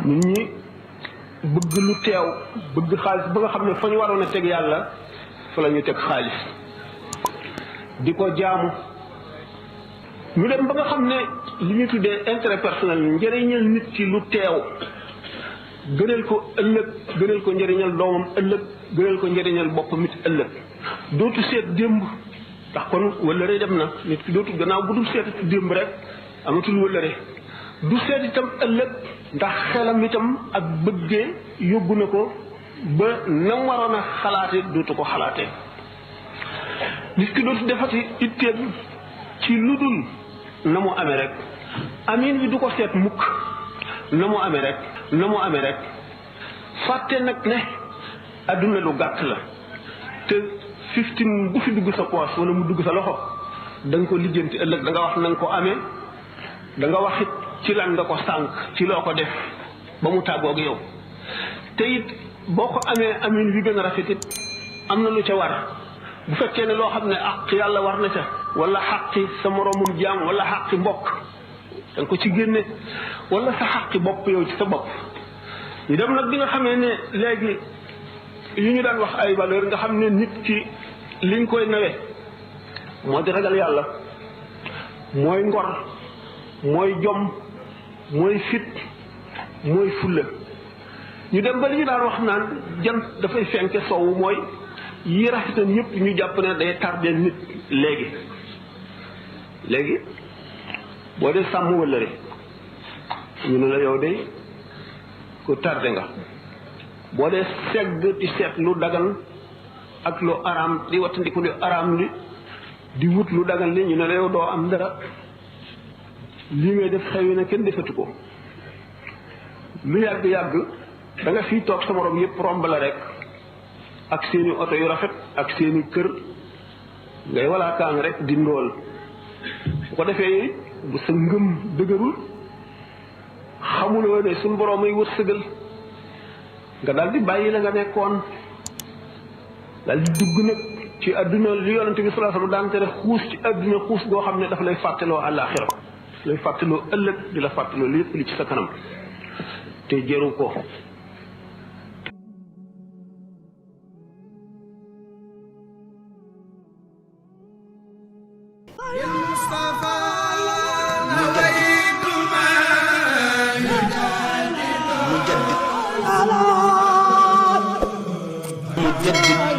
nit ñi bëgg lu teew bëgg xaalis ba nga xam ne fa ñu waroon a teg yàlla fa la ñu teg xaalis di ko jaamu ñu dem ba nga xam ne li ñu tuddee intérêt personnel njëriñal nit ci lu teew gënal ko ëllëg gënal ko njëriñal doomam ëllëg gënal ko njëriñal boppam it ëllëg dootu seet démb ndax kon wëllëre dem na nit ki dootu gannaaw bu dul seetati démb rek amatul wëllëre du seet itam ëllëg ndax xelam itam ak bëggee yóbbu na ko ba nam waroon a xalaate dootu ko xalaatee nit ki dootu defati itteem ci lu dul na mu amee rek amin bi du ko seet mukk na mu amee rek fàtte nag ne adduna lu gàtt la te 15 bu fi dugg sa poche wala mu dugg sa loxo da nga ko lijjanti ëllëg da nga wax na nga ko amee da nga wax it ci lan nga ko sànq ci loo ko def ba mu tàggoog yow te it boo ko amee amin bi gën a rafet it am na lu ca war bu fekkee ne loo xam ne àq yàlla war na ca wala xaqi sa moroomum jaam wala xaqi mbokk da nga ko ci génne wala sa xaqi bopp yow ci sa bopp ñu dem nag bi nga xamee ne léegi yu ñu daan wax ay valeur nga xam ne nit ki liñ koy nawe moo di ragal yàlla mooy ngor mooy jom mooy fit mooy fulla ñu dem ba li ñu daan wax naan jant dafay fenke soowu mooy yi rafetan yëpp ñu jàpp ne day tardé nit léegi boo dee sàmm wëllëre ñu ne la yow de ku tardé nga boo dee segg di seet lu dagan ak lu araam di wattandiku lu araam li di wut lu dagan li ñu ne la yow doo am dara lii ngay def xew na kenn defatu ko lu yàgg-yàgg da nga fii toog sa morom yëpp romb la rek ak seeni oto yu rafet ak seeni kër ngay walaakaan rek di ndóol bu ko defee bu sa ngëm dëgërul xamuloo ne suñ borom ay wërsëgal nga daal di bàyyi la nga nekkoon daal di dugg nag ci àdduna li yonente bi sallallahu alayhi wasallam daan tere xuus ci àdduna xuus goo xam ne dafa lay fàttaloo àllaaxira lay fàttaloo ëllëg di la fàttaloo lépp li ci sa kanam te jëru ko مجدد